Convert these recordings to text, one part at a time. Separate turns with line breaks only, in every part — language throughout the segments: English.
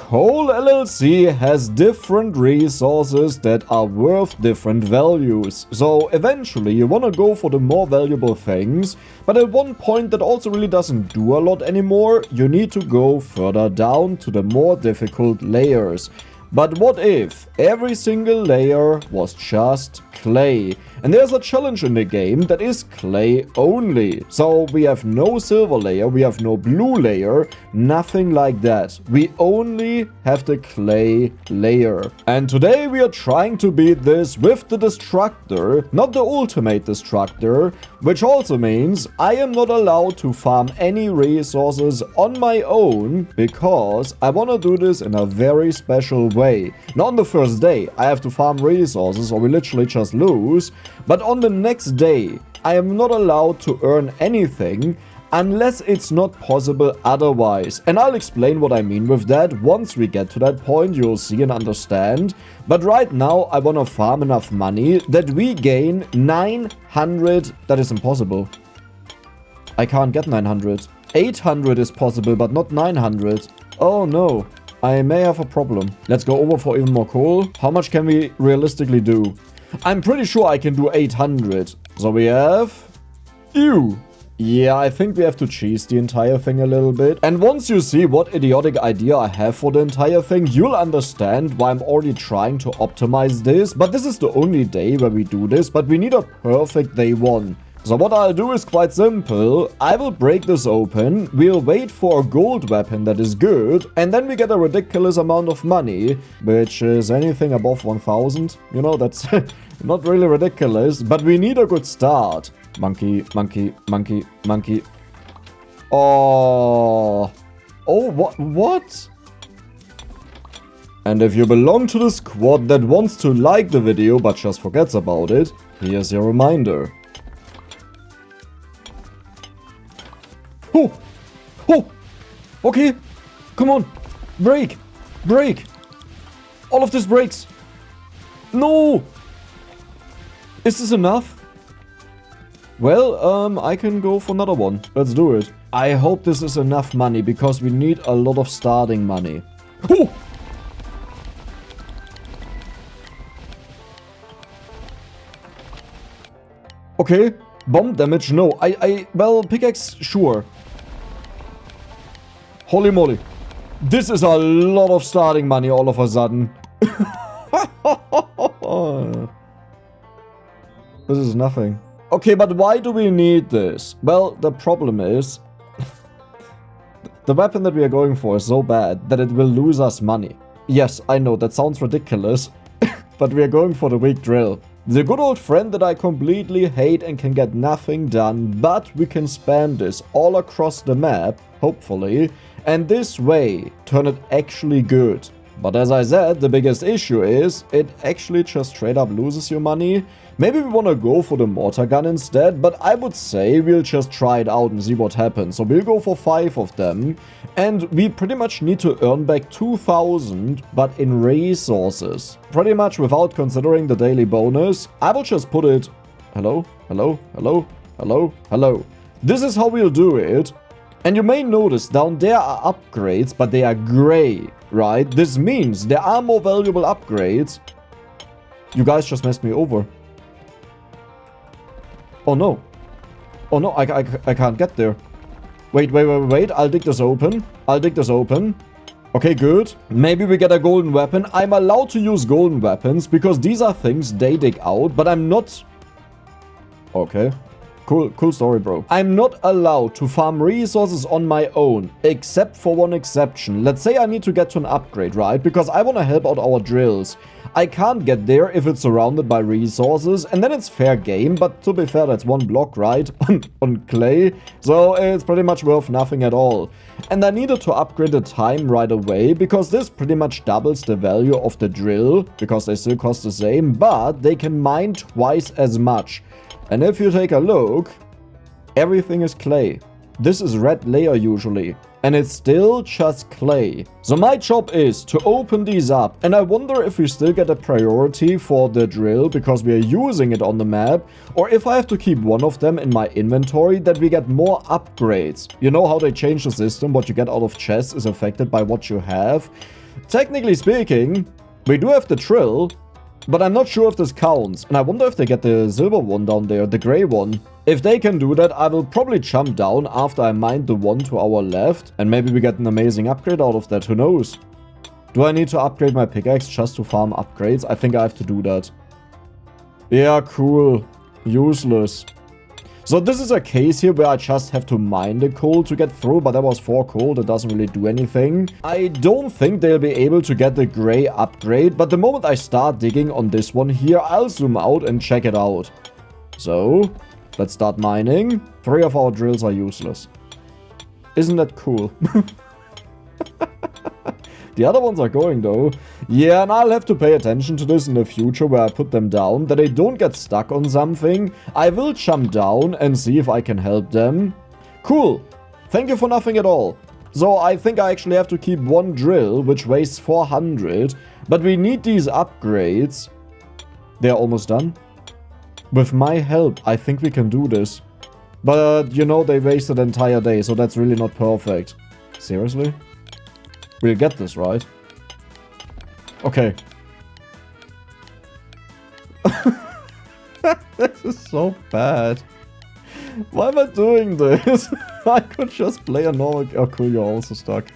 CoalLLC has different resources that are worth different values. So eventually you want to go for the more valuable things, but at one point that also really doesn't do a lot anymore. You need to go further down to the more difficult layers. But what if every single layer was just clay? And there's a challenge in the game that is clay only. So we have no silver layer, we have no blue layer, nothing like that. We only have the clay layer. And today we are trying to beat this with the Destructor, not the ultimate Destructor, which also means I am not allowed to farm any resources on my own because I want to do this in a very special way. Not on the first day, I have to farm resources or we literally just lose. But on the next day, I am not allowed to earn anything unless it's not possible otherwise. And I'll explain what I mean with that. Once we get to that point, you'll see and understand. But right now, I want to farm enough money that we gain 900. That is impossible. I can't get 900. 800 is possible, but not 900. Oh no. I may have a problem. Let's go over for even more coal. How much can we realistically do? I'm pretty sure I can do 800. So we have... Ew. Yeah, I think we have to cheese the entire thing a little bit. And once you see what idiotic idea I have for the entire thing, you'll understand why I'm already trying to optimize this. But this is the only day where we do this, but we need a perfect day one. So what I'll do is quite simple. I will break this open, we'll wait for a gold weapon that is good, and then we get a ridiculous amount of money, which is anything above 1000. You know, that's not really ridiculous, but we need a good start. Monkey, monkey, monkey, monkey. Oh, what? And if you belong to the squad that wants to like the video but just forgets about it, here's your reminder. Oh, okay, come on, break, all of this breaks. No, is this enough? Well, I can go for another one, let's do it. I hope this is enough money, because we need a lot of starting money. Oh! Okay, bomb damage, no, well, pickaxe, sure. Holy moly. This is a lot of starting money all of a sudden. This is nothing. Okay, but why do we need this? Well, the problem is... the weapon that we are going for is so bad that it will lose us money. Yes, I know, that sounds ridiculous. But we are going for the weak drill. The good old friend that I completely hate and can get nothing done, but we can spam this all across the map, hopefully, and this way turn it actually good. But as I said, the biggest issue is it actually just straight up loses your money. Maybe we want to go for the mortar gun instead, but I would say we'll just try it out and see what happens. So we'll go for 5 of them, and we pretty much need to earn back 2000, but in resources. Pretty much without considering the daily bonus. I will just put it... Hello? Hello? Hello? Hello? Hello? This is how we'll do it. And you may notice down there are upgrades, but they are gray, right? This means there are more valuable upgrades. You guys just messed me over. Oh no. Oh no, I can't get there. Wait. I'll dig this open. Okay, good. Maybe we get a golden weapon. I'm allowed to use golden weapons because these are things they dig out, but I'm not... Okay. Cool story, bro. I'm not allowed to farm resources on my own, except for one exception. Let's say I need to get to an upgrade, right? Because I want to help out our drills. I can't get there if it's surrounded by resources, and then it's fair game, but to be fair, that's one block, right? on clay. So it's pretty much worth nothing at all. And I needed to upgrade the time right away, because this pretty much doubles the value of the drill, because they still cost the same, but they can mine twice as much. And if you take a look, everything is clay. This is red layer usually, and it's still just clay. So my job is to open these up, and I wonder if we still get a priority for the drill because we are using it on the map, or if I have to keep one of them in my inventory that we get more upgrades. You know how they change the system, what you get out of chests is affected by what you have. technically speaking, we do have the drill, but I'm not sure if this counts. And I wonder if they get the silver one down there, the gray one. If they can do that, I will probably jump down after I mine the one to our left. And maybe we get an amazing upgrade out of that, who knows? Do I need to upgrade my pickaxe just to farm upgrades? I think I have to do that. Yeah, cool. Useless. So this is a case here where I just have to mine the coal to get through, but that was 4 coal, that doesn't really do anything. I don't think they'll be able to get the gray upgrade, but the moment I start digging on this one here, I'll zoom out and check it out. So, let's start mining. 3 of our drills are useless. Isn't that cool? The other ones are going though. Yeah, and I'll have to pay attention to this in the future where I put them down, that they don't get stuck on something. I will jump down and see if I can help them. Cool. Thank you for nothing at all. So I think I actually have to keep 1 drill, which weighs 400. But we need these upgrades. They're almost done. With my help, I think we can do this. But, you know, they wasted the entire day, so that's really not perfect. Seriously? We'll get this, right? Okay. This is so bad. Why am I doing this? I could just play a normal... Oh, cool, you're also stuck.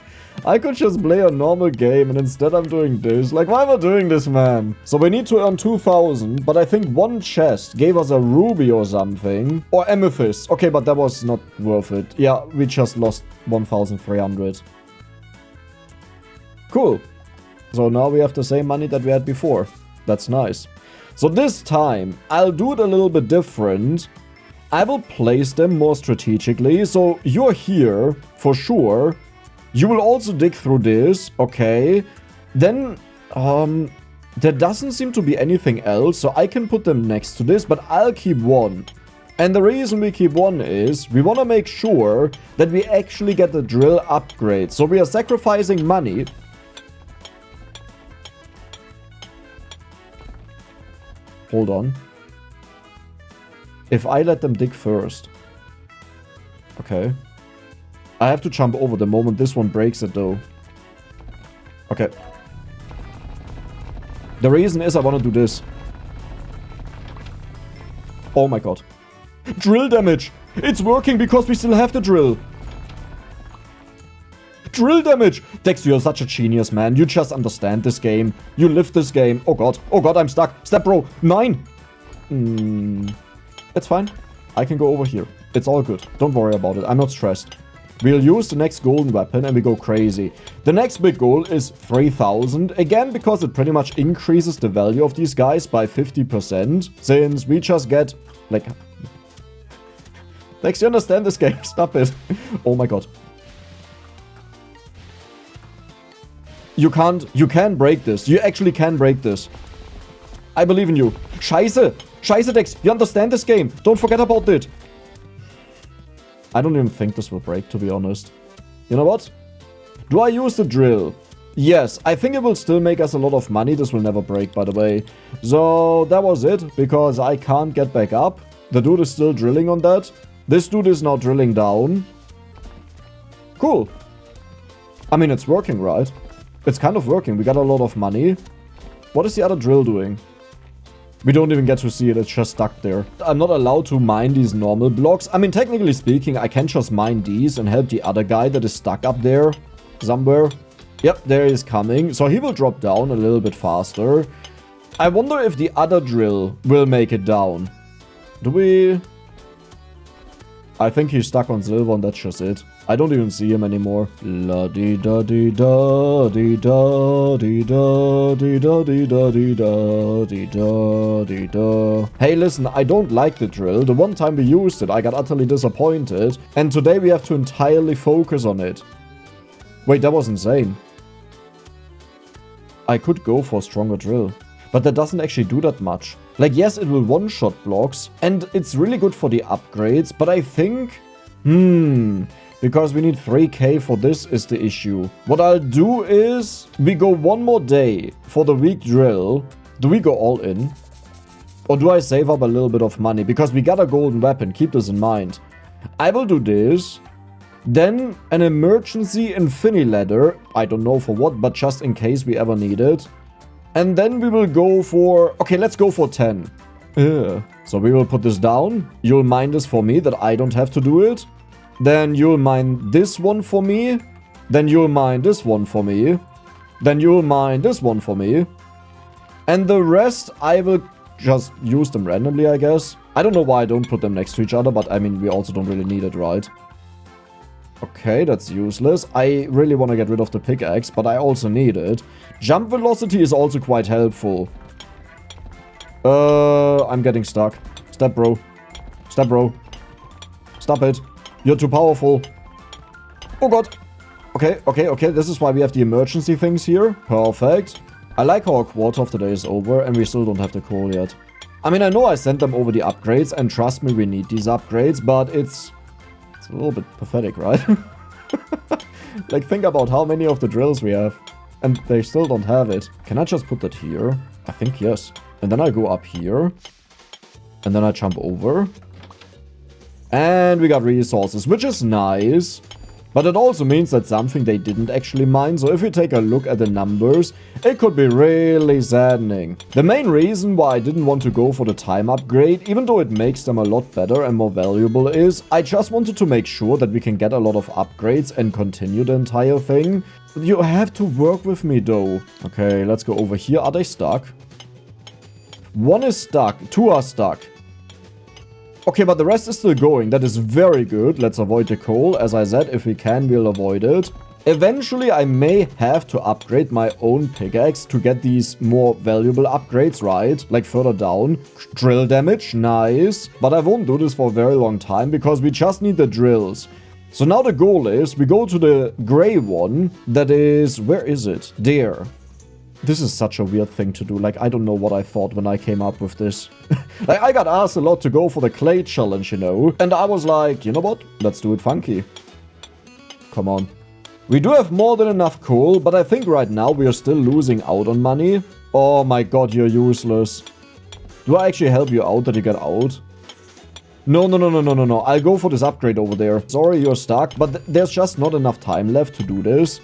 I could just play a normal game and instead I'm doing this. Like, why am I doing this, man? So we need to earn 2,000, but I think 1 chest gave us a ruby or something. Or amethyst. Okay, but that was not worth it. Yeah, we just lost 1,300. Cool. So now we have the same money that we had before. That's nice. So this time, I'll do it a little bit different. I will place them more strategically. So you're here, for sure. You will also dig through this. Okay. Then, there doesn't seem to be anything else. So I can put them next to this, but I'll keep 1. And the reason we keep 1 is we want to make sure that we actually get the drill upgrade. So we are sacrificing money. Hold on. If I let them dig first. Okay. I have to jump over the moment this one breaks it though. Okay. The reason is I want to do this. Oh my god. Drill damage! It's working because we still have the drill. Drill damage! Dex, you're such a genius, man. You just understand this game. You live this game. Oh god. Oh god, I'm stuck. Step bro. 9! It's fine. I can go over here. It's all good. Don't worry about it. I'm not stressed. We'll use the next golden weapon and we go crazy. The next big goal is 3,000. Again, because it pretty much increases the value of these guys by 50%. Since we just get, like... Dex, you understand this game? Stop it. Oh my god. You can break this. You actually can break this. I believe in you. Scheiße! Scheiße, Dex! You understand this game! Don't forget about it! I don't even think this will break, to be honest. You know what? Do I use the drill? Yes, I think it will still make us a lot of money. This will never break, by the way. So, that was it, because I can't get back up. The dude is still drilling on that. This dude is now drilling down. Cool. I mean, it's working, right? It's kind of working. We got a lot of money. What is the other drill doing? We don't even get to see it. It's just stuck there. I'm not allowed to mine these normal blocks. I mean, technically speaking, I can just mine these and help the other guy that is stuck up there somewhere. Yep, there he is coming. So he will drop down a little bit faster. I wonder if the other drill will make it down. Do we... I think he's stuck on silver and that's just it. I don't even see him anymore. La di da di da di da di da di da di da di da di da di da. Hey, listen, I don't like the drill. The one time we used it, I got utterly disappointed. And today we have to entirely focus on it. Wait, that was insane. I could go for a stronger drill. But that doesn't actually do that much. Like, yes, it will one-shot blocks. And it's really good for the upgrades. But I think... because we need 3k for this is the issue. What I'll do is... we go one more day for the weak drill. Do we go all in? Or do I save up a little bit of money? Because we got a golden weapon. Keep this in mind. I will do this. Then an emergency infinity ladder. I don't know for what, but just in case we ever need it. And then we will go for... Okay, let's go for 10. So we will put this down. You'll mine this for me, that I don't have to do it. Then you'll mine this one for me. Then you'll mine this one for me. Then you'll mine this one for me. And the rest, I will just use them randomly, I guess. I don't know why I don't put them next to each other, but I mean, we also don't really need it, right? Okay, that's useless. I really want to get rid of the pickaxe, but I also need it. Jump velocity is also quite helpful. I'm getting stuck. Step, bro. Step, bro. Stop it. You're too powerful. Oh, God. Okay. This is why we have the emergency things here. Perfect. I like how our quota of the day is over, and we still don't have the coal yet. I mean, I know I sent them over the upgrades, and trust me, we need these upgrades, but it's a little bit pathetic, right? Like, think about how many of the drills we have, and they still don't have it. Can I just put that here? I think yes. And then I go up here, and then I jump over. And we got resources, which is nice. But it also means that something they didn't actually mine, so if you take a look at the numbers, it could be really saddening. The main reason why I didn't want to go for the time upgrade, even though it makes them a lot better and more valuable, is I just wanted to make sure that we can get a lot of upgrades and continue the entire thing. You have to work with me though. Okay, let's go over here. Are they stuck? One is stuck, two are stuck. Okay, but the rest is still going. That is very good. Let's avoid the coal. As I said, if we can, we'll avoid it. Eventually, I may have to upgrade my own pickaxe to get these more valuable upgrades, right? Like further down. Drill damage, nice. But I won't do this for a very long time because we just need the drills. So now the goal is we go to the gray one. That is... Where is it? There. This is such a weird thing to do. Like, I don't know what I thought when I came up with this. Like, I got asked a lot to go for the clay challenge, you know. And I was like, you know what? Let's do it funky. Come on. We do have more than enough coal, but I think right now we are still losing out on money. Oh my god, you're useless. Do I actually help you out that you get out? No. I'll go for this upgrade over there. Sorry, you're stuck, but there's just not enough time left to do this.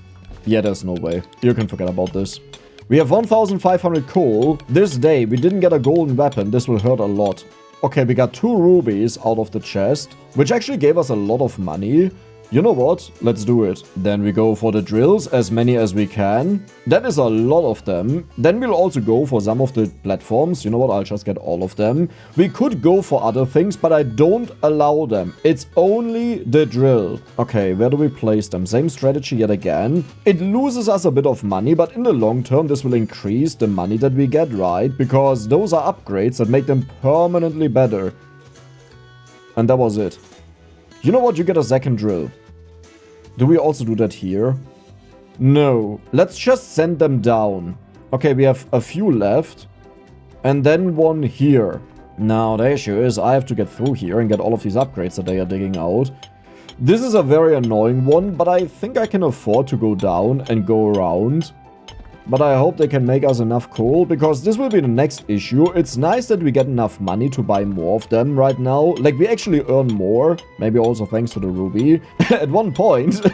Yeah, there's no way. You can forget about this. We have 1,500 coal. This day, we didn't get a golden weapon. This will hurt a lot. Okay, we got 2 rubies out of the chest, which actually gave us a lot of money. You know what? Let's do it. Then we go for the drills, as many as we can. That is a lot of them. Then we'll also go for some of the platforms. You know what? I'll just get all of them. We could go for other things, but I don't allow them. It's only the drill. Okay, where do we place them? Same strategy yet again. It loses us a bit of money, but in the long term, this will increase the money that we get, right? Because those are upgrades that make them permanently better. And that was it. You know what? You get a second drill. Do we also do that here? No. Let's just send them down. Okay, we have a few left. And then one here. Now, the issue is I have to get through here and get all of these upgrades that they are digging out. This is a very annoying one, but I think I can afford to go down and go around. But I hope they can make us enough coal, because this will be the next issue. It's nice that we get enough money to buy more of them right now. Like, we actually earn more. Maybe also thanks to the ruby. At one point,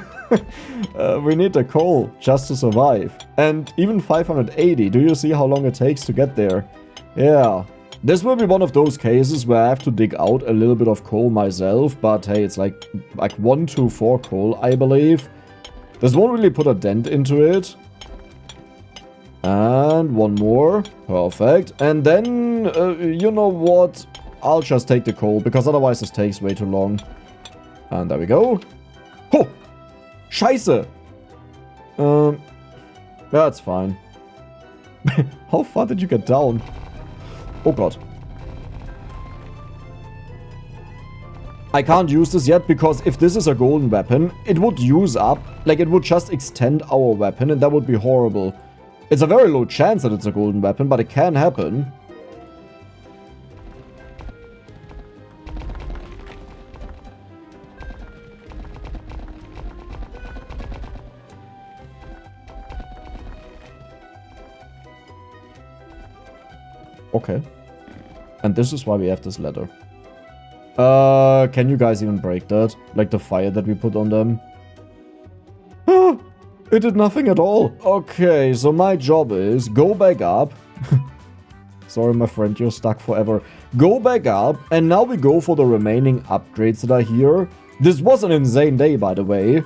we need the coal just to survive. And even 580, do you see how long it takes to get there? Yeah. This will be one of those cases where I have to dig out a little bit of coal myself. But hey, it's like 1 to 4 coal, I believe. This won't really put a dent into it. And one more. Perfect. And then, you know what? I'll just take the coal, because otherwise this takes way too long. And there we go. Oh! Scheiße! That's fine. How far did you get down? Oh god. I can't use this yet, because if this is a golden weapon, it would use up. Like, it would just extend our weapon, and that would be horrible. It's a very low chance that it's a golden weapon, but it can happen. Okay. And this is why we have this ladder. Can you guys even break that? Like the fire that we put on them? Ah, it did nothing at all. Okay, so my job is go back up. Sorry, my friend, you're stuck forever. Go back up, and now we go for the remaining upgrades that are here. This was an insane day, by the way.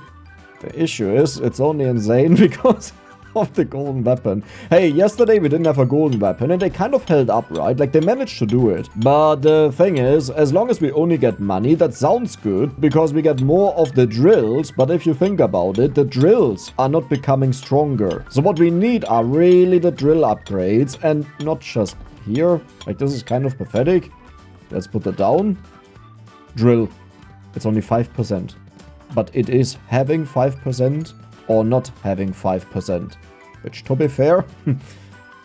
The issue is, it's only insane because of the golden weapon. Hey, yesterday we didn't have a golden weapon, and they kind of held up, right? Like, they managed to do it. But the thing is, as long as we only get money, that sounds good, because we get more of the drills. But if you think about it, the drills are not becoming stronger. So what we need are really the drill upgrades, and not just here. Like, this is kind of pathetic. Let's put that down. Drill. It's only 5%. But it is having 5% or not having 5%. Which, to be fair,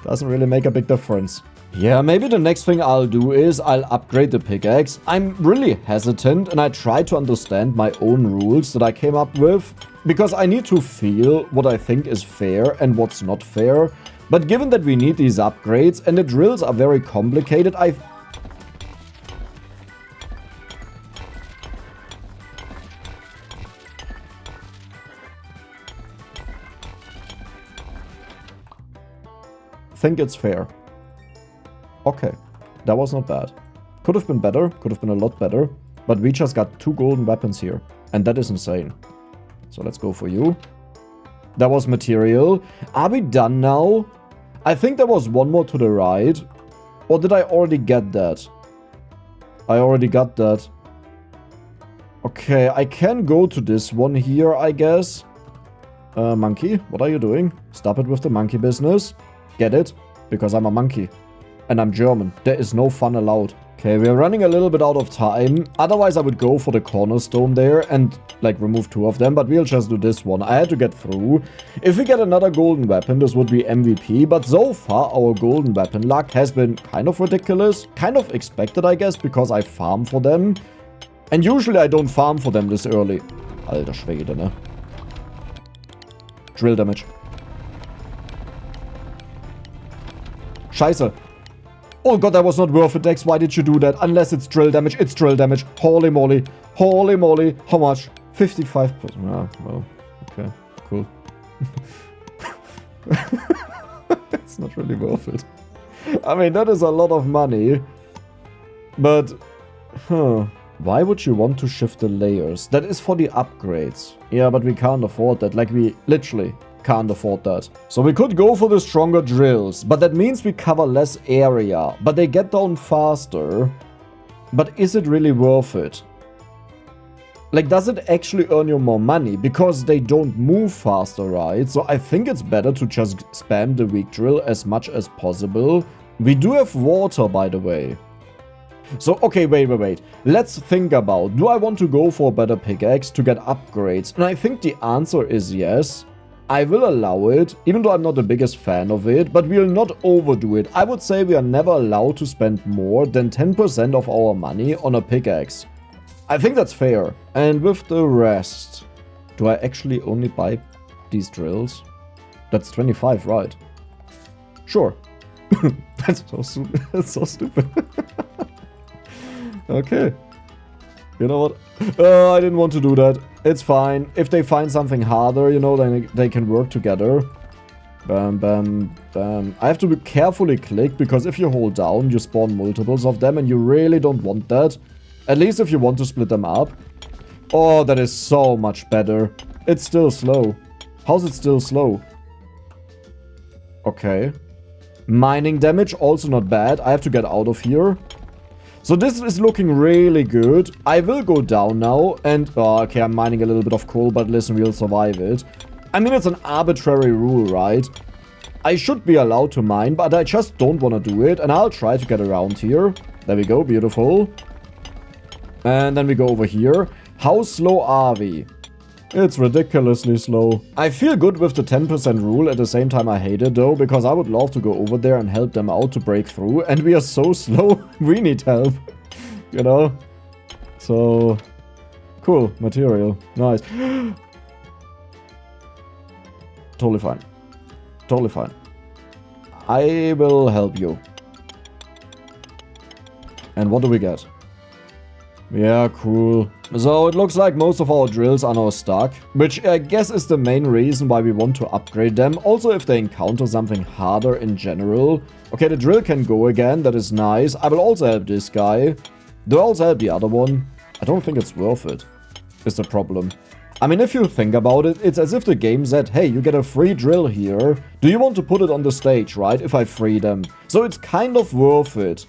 doesn't really make a big difference. Yeah, maybe the next thing I'll do is I'll upgrade the pickaxe. I'm really hesitant, and I try to understand my own rules that I came up with, because I need to feel what I think is fair and what's not fair. But given that we need these upgrades and the drills are very complicated, I think it's fair. Okay, that was not bad. Could have been better, could have been a lot better, but we just got 2 golden weapons here, and that is insane. So let's go for you. That was material. Are we done now? I think there was one more to the right. Or did I already get that? I already got that. Okay, I can go to this one here, I guess. Monkey, what are you doing? Stop it with the monkey business. Get it? Because I'm a monkey. And I'm German. There is no fun allowed. Okay, we're running a little bit out of time. Otherwise, I would go for the cornerstone there and, like, remove 2 of them. But we'll just do this one. I had to get through. If we get another golden weapon, this would be MVP. But so far, our golden weapon luck has been kind of ridiculous. Kind of expected, I guess, because I farm for them. And usually, I don't farm for them this early. Alter Schwede, ne? Drill damage. Scheiße. Oh god, that was not worth it, Dex. Why did you do that? Unless it's drill damage. It's drill damage. Holy moly. Holy moly. How much? 55%. Ah, well, okay. Cool. It's not really worth it. I mean, that is a lot of money. But, why would you want to shift the layers? That is for the upgrades. Yeah, but we can't afford that. Like, we literally can't afford that. So we could go for the stronger drills, but that means we cover less area, but they get down faster. But is it really worth it? Like, does it actually earn you more money? Because they don't move faster, right? So I think it's better to just spam the weak drill as much as possible. We do have water, by the way. So, okay, wait. Let's think about, do I want to go for a better pickaxe to get upgrades? And I think the answer is yes. I will allow it, even though I'm not the biggest fan of it, but we'll not overdo it. I would say we are never allowed to spend more than 10% of our money on a pickaxe. I think that's fair. And with the rest, do I actually only buy these drills? That's 25, right? Sure. That's so stupid. That's so stupid. Okay. You know what? I didn't want to do that. It's fine. If they find something harder, you know, then they can work together. Bam, bam, bam. I have to be carefully click, because if you hold down, you spawn multiples of them, and you really don't want that. At least if you want to split them up. Oh, that is so much better. It's still slow. How's it still slow? Okay. Mining damage, also not bad. I have to get out of here. So this is looking really good. I will go down now and... Oh, okay, I'm mining a little bit of coal, but listen, we'll survive it. I mean, it's an arbitrary rule, right? I should be allowed to mine, but I just don't want to do it. And I'll try to get around here. There we go, beautiful. And then we go over here. How slow are we? It's ridiculously slow. I feel good with the 10% rule. At the same time, I hate it though, because I would love to go over there and help them out to break through. And we are so slow. We need help. You know? So, cool. Material. Nice. Totally fine. Totally fine. I will help you. And what do we get? Yeah, cool. So it looks like most of our drills are now stuck, which I guess is the main reason why we want to upgrade them. Also, if they encounter something harder in general. Okay, the drill can go again. That is nice. I will also help this guy. Do I also help the other one? I don't think it's worth it, is the problem. I mean, if you think about it, it's as if the game said, hey, you get a free drill here. Do you want to put it on the stage, right? If I free them. So it's kind of worth it.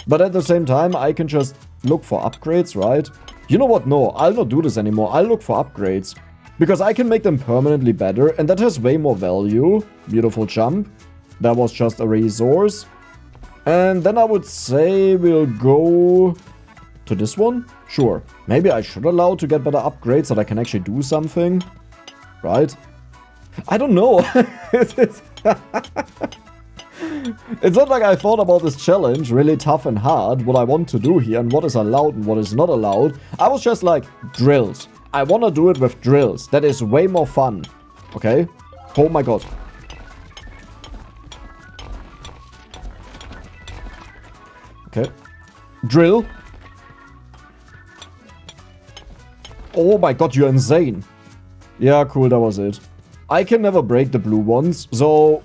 But at the same time, I can just look for upgrades, right? You know what? No, I'll not do this anymore. I'll look for upgrades. Because I can make them permanently better, and that has way more value. Beautiful jump. That was just a resource. And then I would say we'll go to this one. Sure. Maybe I should allow to get better upgrades so that I can actually do something. Right? I don't know. It's not like I thought about this challenge really tough and hard, what I want to do here and what is allowed and what is not allowed. I was just like, drills. I want to do it with drills. That is way more fun. Okay? Oh my god. Okay. Drill. Oh my god, you're insane. Yeah, cool, that was it. I can never break the blue ones, so,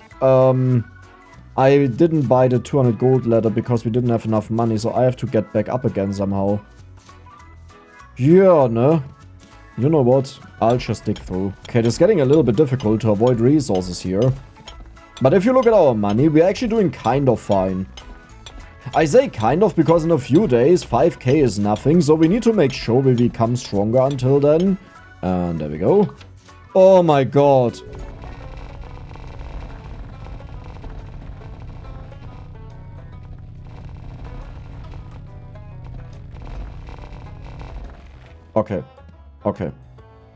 I didn't buy the 200 gold ladder because we didn't have enough money, so I have to get back up again somehow. Yeah, no. You know what? I'll just dig through. Okay, it's getting a little bit difficult to avoid resources here. But if you look at our money, we're actually doing kind of fine. I say kind of because in a few days, 5k is nothing, so we need to make sure we become stronger until then. And there we go. Oh my god. Okay. Okay.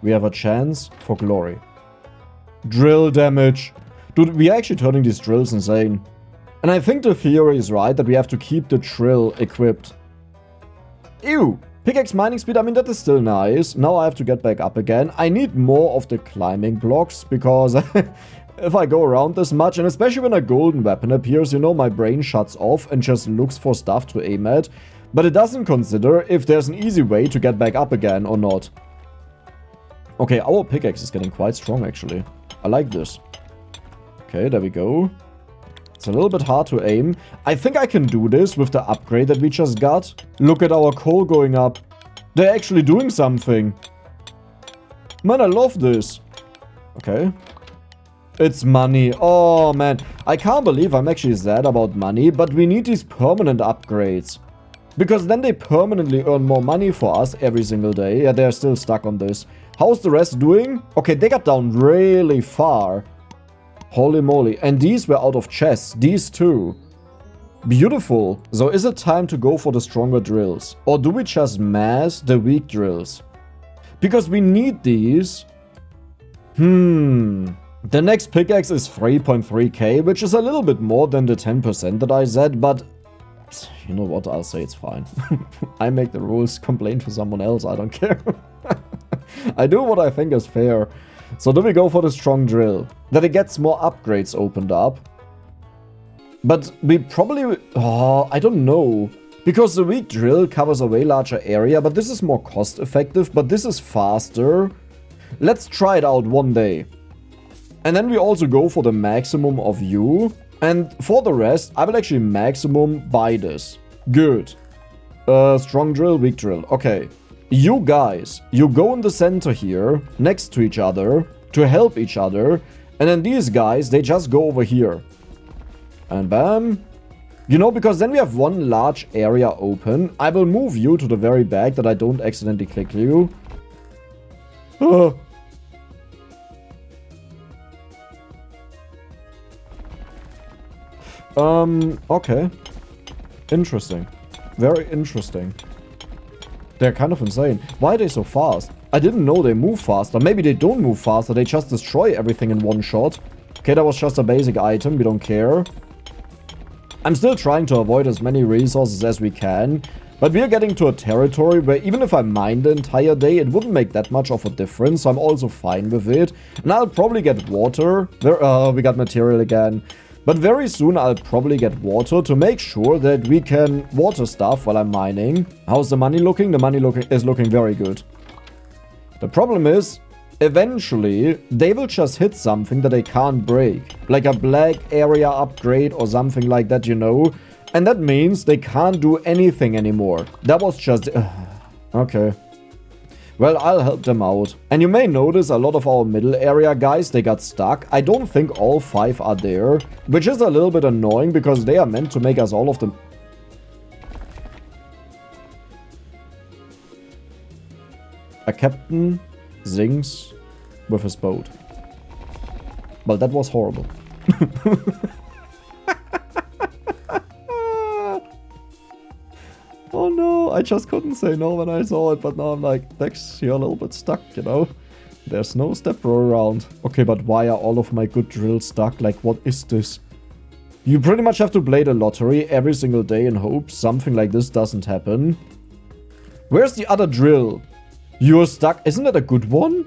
We have a chance for glory. Drill damage. Dude, we are actually turning these drills insane. And I think the theory is right that we have to keep the drill equipped. Ew. Pickaxe mining speed, I mean, that is still nice. Now I have to get back up again. I need more of the climbing blocks because if I go around this much, and especially when a golden weapon appears, you know, my brain shuts off and just looks for stuff to aim at. But it doesn't consider if there's an easy way to get back up again or not. Okay, our pickaxe is getting quite strong actually. I like this. Okay, there we go. It's a little bit hard to aim. I think I can do this with the upgrade that we just got. Look at our coal going up. They're actually doing something. Man, I love this. Okay. It's money. Oh, man. I can't believe I'm actually sad about money, but we need these permanent upgrades. Because then they permanently earn more money for us every single day. Yeah, they're still stuck on this. How's the rest doing? Okay, they got down really far. Holy moly. And these were out of chests. These two. Beautiful. So is it time to go for the stronger drills? Or do we just mass the weak drills? Because we need these. The next pickaxe is 3.3k, which is a little bit more than the 10% that I said, but you know what, I'll say it's fine. I make the rules, complain to someone else, I don't care. I do what I think is fair. So do we go for the strong drill? That it gets more upgrades opened up. But we probably... Oh, I don't know. Because the weak drill covers a way larger area, but this is more cost effective, but this is faster. Let's try it out one day. And then we also go for the maximum of you. And for the rest, I will actually maximum buy this. Good. Strong drill, weak drill. Okay. You guys, you go in the center here, next to each other, to help each other. And then these guys, they just go over here. And bam. You know, because then we have one large area open. I will move you to the very back that I don't accidentally click you. Okay. Interesting. Very interesting. They're kind of insane. Why are they so fast? I didn't know they move faster. Maybe they don't move faster. They just destroy everything in one shot. Okay, that was just a basic item. We don't care. I'm still trying to avoid as many resources as we can. But we are getting to a territory where even if I mine the entire day, it wouldn't make that much of a difference. So I'm also fine with it. And I'll probably get water. We got material again. But very soon I'll probably get water to make sure that we can water stuff while I'm mining. How's the money looking? The money is looking very good. The problem is, eventually, they will just hit something that they can't break. Like a black area upgrade or something like that, you know. And that means they can't do anything anymore. That was just... okay. Well, I'll help them out. And you may notice a lot of our middle area guys, they got stuck. I don't think all 5 are there. Which is a little bit annoying because they are meant to make us all of them... A captain sinks with his boat. Well, that was horrible. Oh no, I just couldn't say no when I saw it, but now I'm like, Dex, you're a little bit stuck, you know? There's no step bro around. Okay, but why are all of my good drills stuck? Like, what is this? You pretty much have to play the lottery every single day in hopes something like this doesn't happen. Where's the other drill? You're stuck. Isn't that a good one?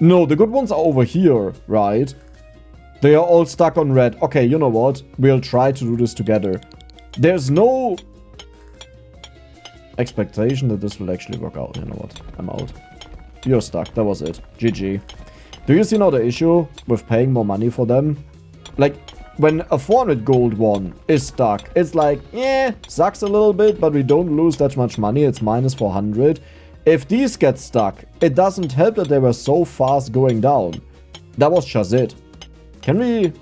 No, the good ones are over here, right? They are all stuck on red. Okay, you know what? We'll try to do this together. There's no expectation that this will actually work out. You know what? I'm out. You're stuck. That was it. GG. Do you see now the issue with paying more money for them? Like, when a 400 gold one is stuck, it's like, yeah, sucks a little bit, but we don't lose that much money. It's minus 400. If these get stuck, it doesn't help that they were so fast going down. That was just it. Can we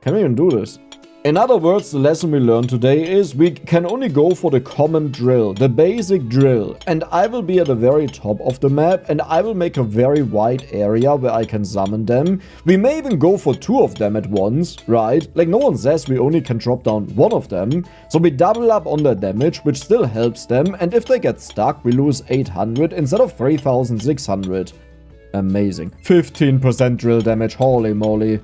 even do this? In other words, the lesson we learned today is we can only go for the common drill, the basic drill. And I will be at the very top of the map and I will make a very wide area where I can summon them. We may even go for 2 of them at once, right? Like no one says we only can drop down 1 of them. So we double up on their damage, which still helps them. And if they get stuck, we lose 800 instead of 3600. Amazing. 15% drill damage, holy moly.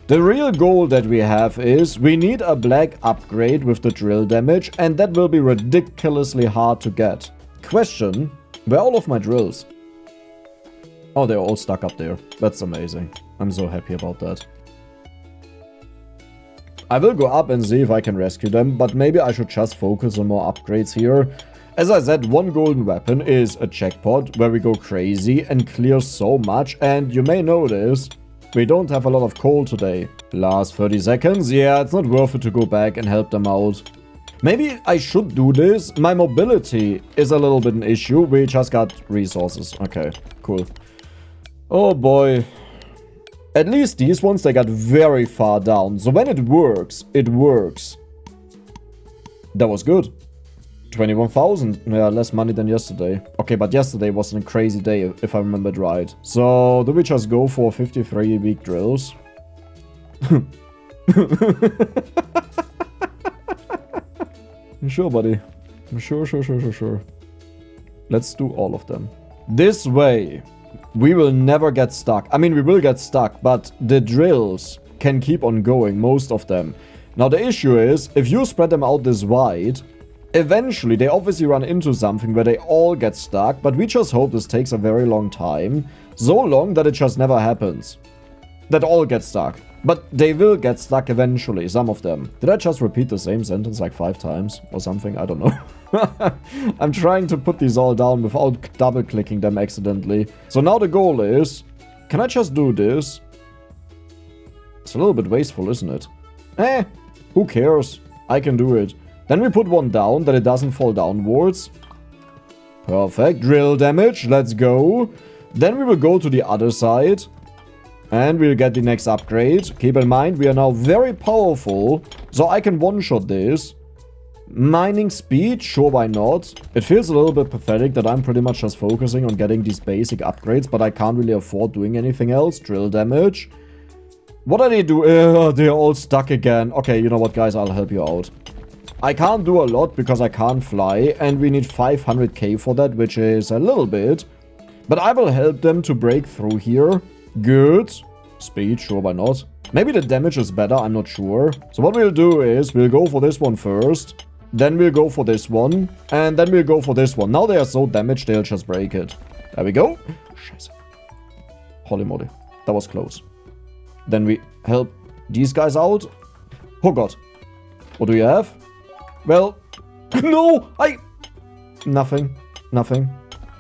The real goal that we have is we need a black upgrade with the drill damage, and that will be ridiculously hard to get. Question, where are all of my drills? Oh, they're all stuck up there. That's amazing. I'm so happy about that. I will go up and see if I can rescue them, but maybe I should just focus on more upgrades here. As I said, 1 golden weapon is a jackpot where we go crazy and clear so much, and you may notice we don't have a lot of coal today. Last 30 seconds, yeah, it's not worth it to go back and help them out. Maybe I should do this. My mobility is a little bit an issue. We just got resources. Okay, cool. Oh boy. At least these ones, they got very far down. So when it works, it works. That was good. 21,000. Yeah, less money than yesterday. Okay, but yesterday wasn't a crazy day, if I remembered right. So, do we just go for 53 weak drills? Sure, buddy. Sure. Let's do all of them. This way, we will never get stuck. I mean, we will get stuck, but the drills can keep on going, most of them. Now, the issue is, if you spread them out this wide, eventually, they obviously run into something where they all get stuck, but we just hope this takes a very long time. So long that it just never happens. That all get stuck. But they will get stuck eventually, some of them. Did I just repeat the same sentence like 5 times or something? I don't know. I'm trying to put these all down without double-clicking them accidentally. So now the goal is, can I just do this? It's a little bit wasteful, isn't it? Who cares? I can do it. Then we put 1 down, that it doesn't fall downwards. Perfect. Drill damage. Let's go. Then we will go to the other side. And we'll get the next upgrade. Keep in mind, we are now very powerful. So I can one-shot this. Mining speed? Sure, why not? It feels a little bit pathetic that I'm pretty much just focusing on getting these basic upgrades. But I can't really afford doing anything else. Drill damage. What are they doing? They're all stuck again. Okay, you know what, guys? I'll help you out. I can't do a lot because I can't fly, and we need 500k for that, which is a little bit. But I will help them to break through here. Good. Speed, sure, why not? Maybe the damage is better, I'm not sure. So what we'll do is, we'll go for this one first. Then we'll go for this one. And then we'll go for this one. Now they are so damaged, they'll just break it. There we go. Scheiße. Holy moly. That was close. Then we help these guys out. Oh god. What do you have? Well, no, nothing.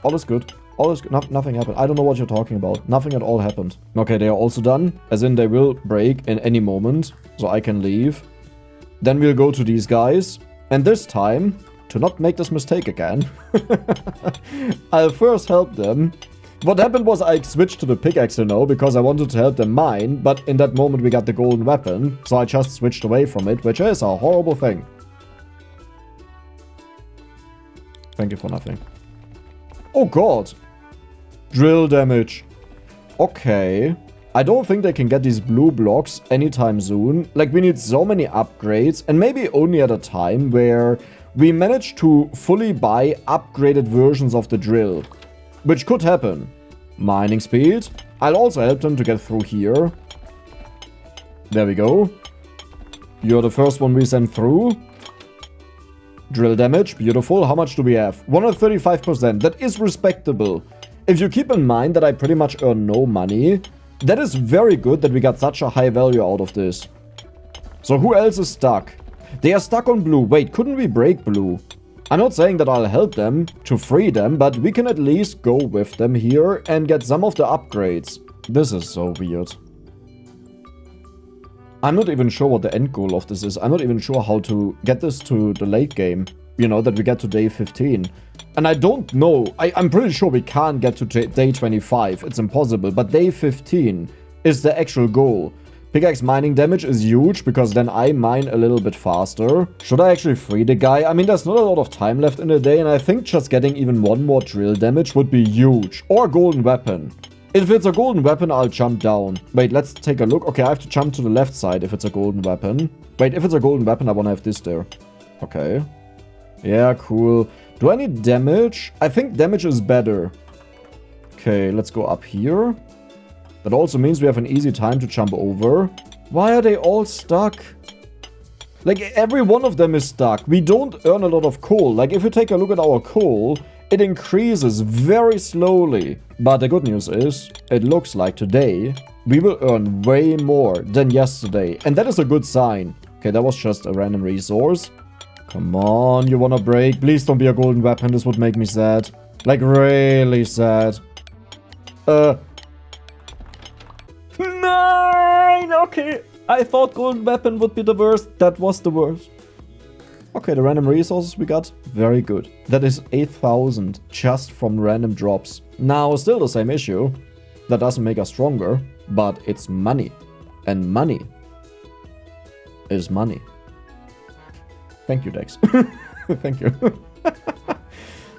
All is good. All is good. Nothing happened. I don't know what you're talking about. Nothing at all happened. Okay, they are also done. As in, they will break in any moment. So I can leave. Then we'll go to these guys. And this time, to not make this mistake again, I'll first help them. What happened was I switched to the pickaxe, you know, because I wanted to help them mine. But in that moment, we got the golden weapon. So I just switched away from it, which is a horrible thing. Thank you for nothing. Oh god. Drill damage. Okay. I don't think they can get these blue blocks anytime soon. Like, we need so many upgrades. And maybe only at a time where we manage to fully buy upgraded versions of the drill. Which could happen. Mining speed. I'll also help them to get through here. There we go. You're the first one we send through. Drill damage. Beautiful. How much do we have? 135%. That is respectable. If you keep in mind that I pretty much earn no money, that is very good that we got such a high value out of this. So who else is stuck? They are stuck on blue. Wait, couldn't we break blue? I'm not saying that I'll help them to free them, but we can at least go with them here and get some of the upgrades. This is so weird. I'm not even sure what the end goal of this is. I'm not even sure how to get this to the late game. You know, that we get to day 15. And I don't know. I'm pretty sure we can't get to day 25. It's impossible. But day 15 is the actual goal. Pickaxe mining damage is huge because then I mine a little bit faster. Should I actually free the guy? I mean, there's not a lot of time left in the day. And I think just getting even one more drill damage would be huge. Or golden weapon. If it's a golden weapon, I'll jump down. Wait, let's take a look. Okay, I have to jump to the left side if it's a golden weapon. Wait, if it's a golden weapon, I want to have this there. Okay. Yeah, cool. Do I need damage? I think damage is better. Okay, let's go up here. That also means we have an easy time to jump over. Why are they all stuck? Like, every one of them is stuck. We don't earn a lot of coal. Like, if you take a look at our coal, it increases very slowly. But the good news is, it looks like today, we will earn way more than yesterday. And that is a good sign. Okay, that was just a random resource. Come on, you wanna break? Please don't be a golden weapon. This would make me sad. Like, really sad. 9! Okay. I thought golden weapon would be the worst. That was the worst. Okay, the random resources we got. Very good. That is 8,000 just from random drops. Now, still the same issue. That doesn't make us stronger. But it's money. And money is money. Thank you, Dex. Thank you.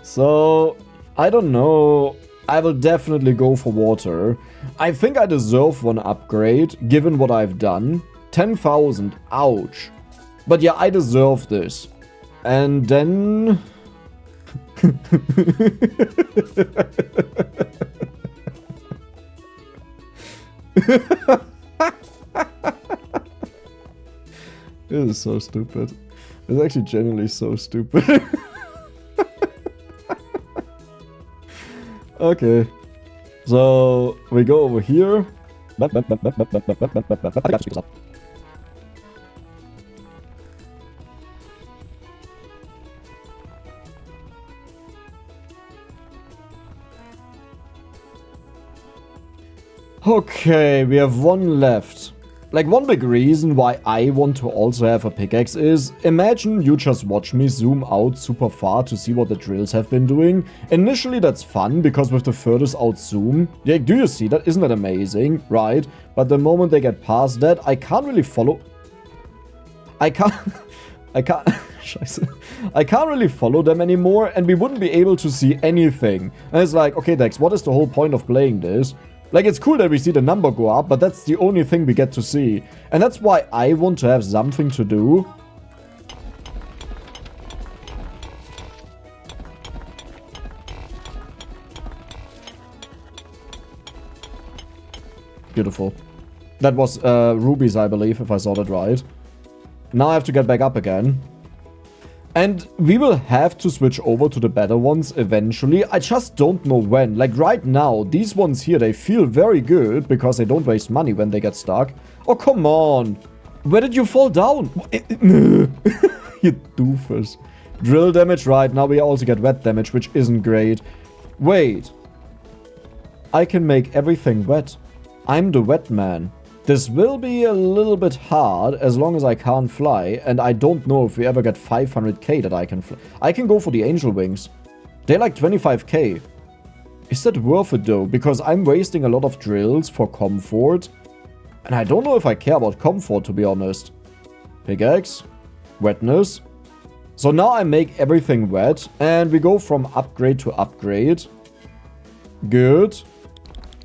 So, I don't know. I will definitely go for water. I think I deserve one upgrade, given what I've done. 10,000. Ouch. But yeah, I deserve this. And then... This is so stupid. It's actually genuinely so stupid. Okay. So, we go over here. Okay, we have one left. Like, one big reason why I want to also have a pickaxe is, imagine you just watch me zoom out super far to see what the drills have been doing. Initially, that's fun, because with the furthest out zoom, yeah, do you see that? Isn't that amazing? Right? But the moment they get past that, I can't really follow... I can't really follow them anymore, and we wouldn't be able to see anything. And it's like, okay, Dex, what is the whole point of playing this? Like, it's cool that we see the number go up, but that's the only thing we get to see. And that's why I want to have something to do. Beautiful. That was rubies, I believe, if I saw that right. Now I have to get back up again. And we will have to switch over to the better ones eventually. I just don't know when. Like right now, these ones here, they feel very good because they don't waste money when they get stuck. Oh, come on. Where did you fall down? You doofus. Drill damage, right. Now we also get wet damage, which isn't great. Wait. I can make everything wet. I'm the wet man. This will be a little bit hard as long as I can't fly. And I don't know if we ever get 500k that I can fly. I can go for the angel wings. They're like 25k. Is that worth it though? Because I'm wasting a lot of drills for comfort. And I don't know if I care about comfort, to be honest. Pickaxe. Wetness. So now I make everything wet. And we go from upgrade to upgrade. Good.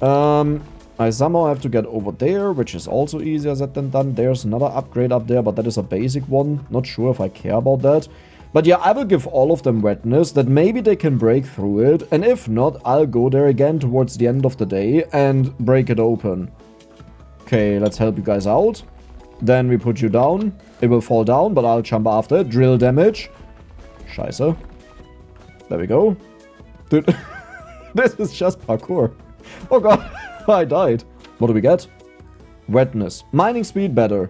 I somehow have to get over there, which is also easier said than done. There's another upgrade up there, but that is a basic one. Not sure if I care about that. But yeah, I will give all of them wetness, that maybe they can break through it. And if not, I'll go there again towards the end of the day and break it open. Okay, let's help you guys out. Then we put you down. It will fall down, but I'll jump after it. Drill damage. Scheiße. There we go. Dude, this is just parkour. Oh god, I died. What do we get? Wetness. Mining speed better.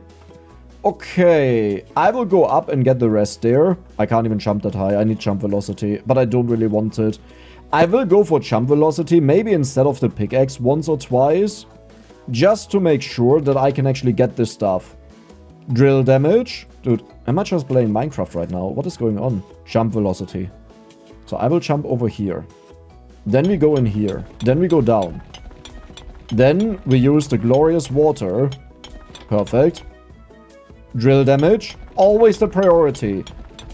Okay, I will go up and get the rest there. I can't even jump that high. I need jump velocity, but I don't really want it. I will go for jump velocity, maybe instead of the pickaxe once or twice. Just to make sure that I can actually get this stuff. Drill damage. Dude, am I just playing Minecraft right now? What is going on? Jump velocity. So I will jump over here. Then we go in here. Then we go down. Then we use the glorious water. Perfect. Drill damage. Always the priority.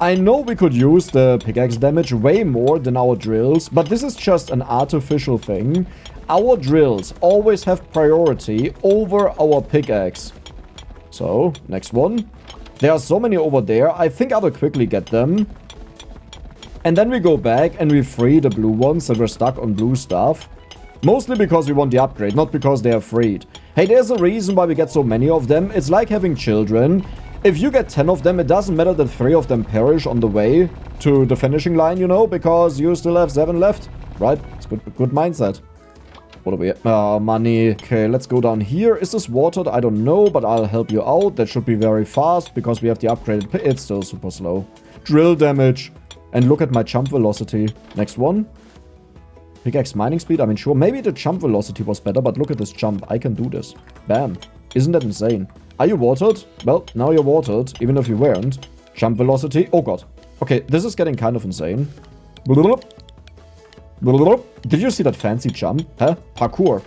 I know we could use the pickaxe damage way more than our drills, but this is just an artificial thing. Our drills always have priority over our pickaxe. So, next one. There are so many over there. I think I will quickly get them. And then we go back and we free the blue ones that were stuck on blue stuff. Mostly because we want the upgrade, not because they are freed. Hey, there's a reason why we get so many of them. It's like having children. If you get 10 of them, it doesn't matter that 3 of them perish on the way to the finishing line, you know, because you still have 7 left. Right? It's good mindset. What do we have? Money. Okay, let's go down here. Is this watered? I don't know, but I'll help you out. That should be very fast because we have the upgraded pit. It's still super slow. Drill damage. And look at my jump velocity. Next one. Pickaxe mining speed. I mean, sure, maybe the jump velocity was better, but look at this jump. I can do this. Bam. Isn't that insane? Are you watered? Well, now you're watered, even if you weren't. Jump velocity. Oh, God. Okay, this is getting kind of insane. Did you see that fancy jump? Huh? Parkour.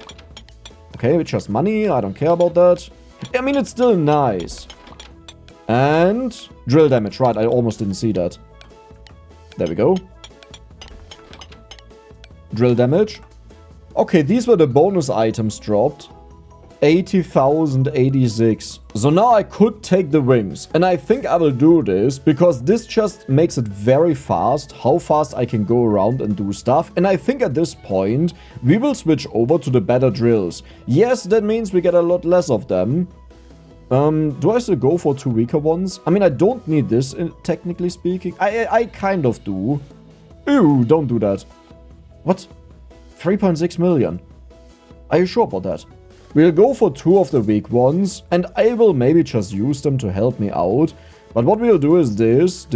Okay, it's just money. I don't care about that. I mean, it's still nice. And drill damage. Right, I almost didn't see that. There we go. Drill damage. Okay, these were the bonus items dropped. 80,086. So now I could take the wings. And I think I will do this because this just makes it very fast. How fast I can go around and do stuff. And I think at this point, we will switch over to the better drills. Yes, that means we get a lot less of them. Do I still go for 2 weaker ones? I mean, I don't need this, technically speaking. I kind of do. Ew, don't do that. What? 3.6 million. Are you sure about that? We'll go for 2 of the weak ones, and I will maybe just use them to help me out. But what we'll do is this.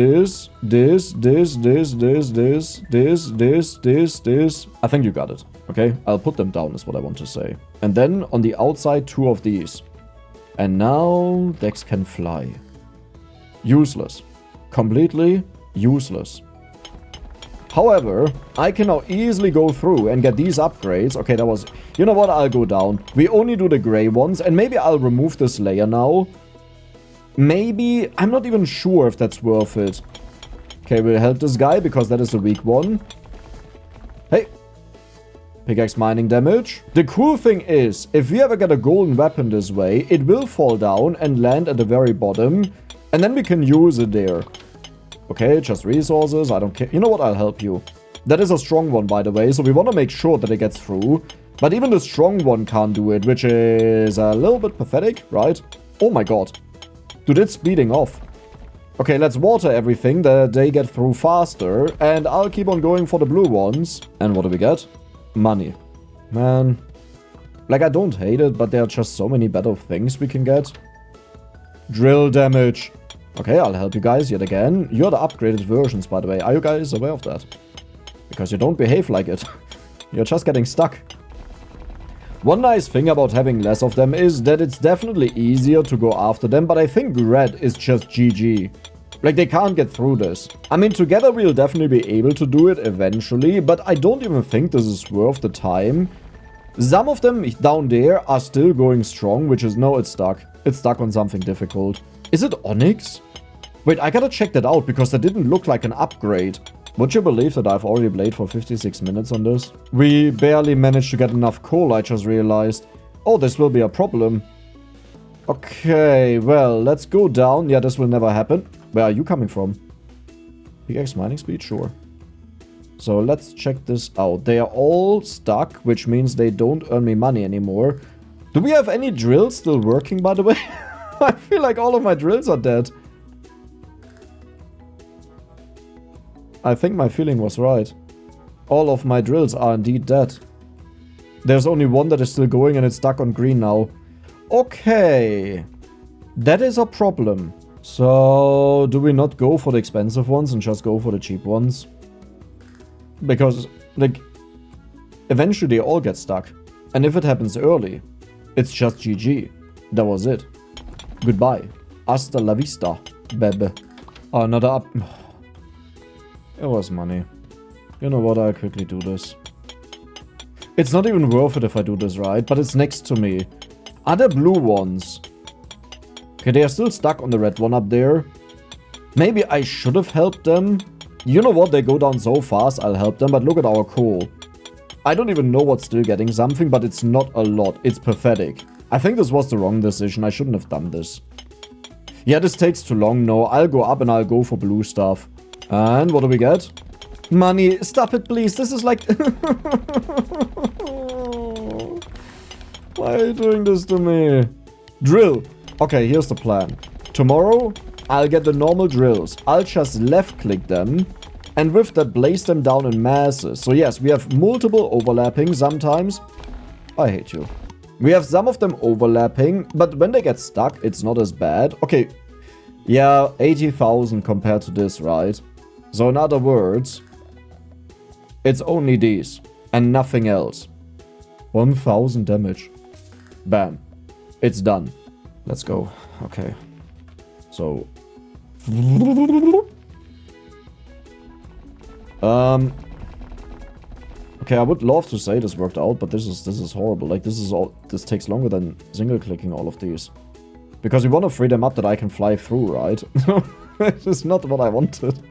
I think you got it. Okay, I'll put them down is what I want to say. And then on the outside, 2 of these. And now Dex can fly. Useless. Completely useless. However, I can now easily go through and get these upgrades. Okay, that was... You know what? I'll go down. We only do the gray ones. And maybe I'll remove this layer now. Maybe... I'm not even sure if that's worth it. Okay, we'll help this guy because that is the weak one. Hey. Pickaxe mining damage. The cool thing is, if we ever get a golden weapon this way, it will fall down and land at the very bottom. And then we can use it there. Okay, just resources. I don't care. You know what? I'll help you. That is a strong one, by the way. So we want to make sure that it gets through. But even the strong one can't do it, which is a little bit pathetic, right? Oh my god. Dude, it's speeding off. Okay, let's water everything that they get through faster. And I'll keep on going for the blue ones. And what do we get? Money. Man. Like, I don't hate it, but there are just so many better things we can get. Drill damage. Okay, I'll help you guys yet again. You're the upgraded versions, by the way. Are you guys aware of that? Because you don't behave like it. You're just getting stuck. One nice thing about having less of them is that it's definitely easier to go after them, but I think red is just GG. Like, they can't get through this. I mean, together we'll definitely be able to do it eventually, but I don't even think this is worth the time. Some of them down there are still going strong, which is... No, it's stuck. It's stuck on something difficult. Is it Onyx? Wait, I gotta check that out, because that didn't look like an upgrade. Would you believe that I've already played for 56 minutes on this? We barely managed to get enough coal, I just realized. Oh, this will be a problem. Okay, well, let's go down. Yeah, this will never happen. Where are you coming from? Pickaxe mining speed? Sure. So let's check this out. They are all stuck, which means they don't earn me money anymore. Do we have any drills still working, by the way? I feel like all of my drills are dead. I think my feeling was right. All of my drills are indeed dead. There's only one that is still going and it's stuck on green now. Okay. That is a problem. So, do we not go for the expensive ones and just go for the cheap ones? Because, like, eventually they all get stuck. And if it happens early, it's just GG. That was it. Goodbye. Hasta la vista, baby. Oh, another up... It was money. You know what, I'll quickly do this. It's not even worth it if I do this right, but it's next to me. Are there blue ones? Okay, they are still stuck on the red one up there. Maybe I should have helped them. You know what, they go down so fast, I'll help them, but look at our coal. I don't even know what's still getting something, but it's not a lot. It's pathetic. I think this was the wrong decision. I shouldn't have done this. Yeah, this takes too long. No, I'll go up and I'll go for blue stuff. And what do we get? Money. Stop it, please. This is like... Why are you doing this to me? Drill. Okay, here's the plan. Tomorrow, I'll get the normal drills. I'll just left-click them. And with that, place them down in masses. So yes, we have multiple overlapping sometimes. I hate you. We have some of them overlapping, but when they get stuck, it's not as bad. Okay. Yeah, 80,000 compared to this, right? So in other words, it's only these and nothing else. 1,000 damage. Bam. It's done. Let's go. Okay. So. Okay, I would love to say this worked out, but this is horrible. Like, this takes longer than single clicking all of these. Because we want to free them up that I can fly through, right? This is not what I wanted.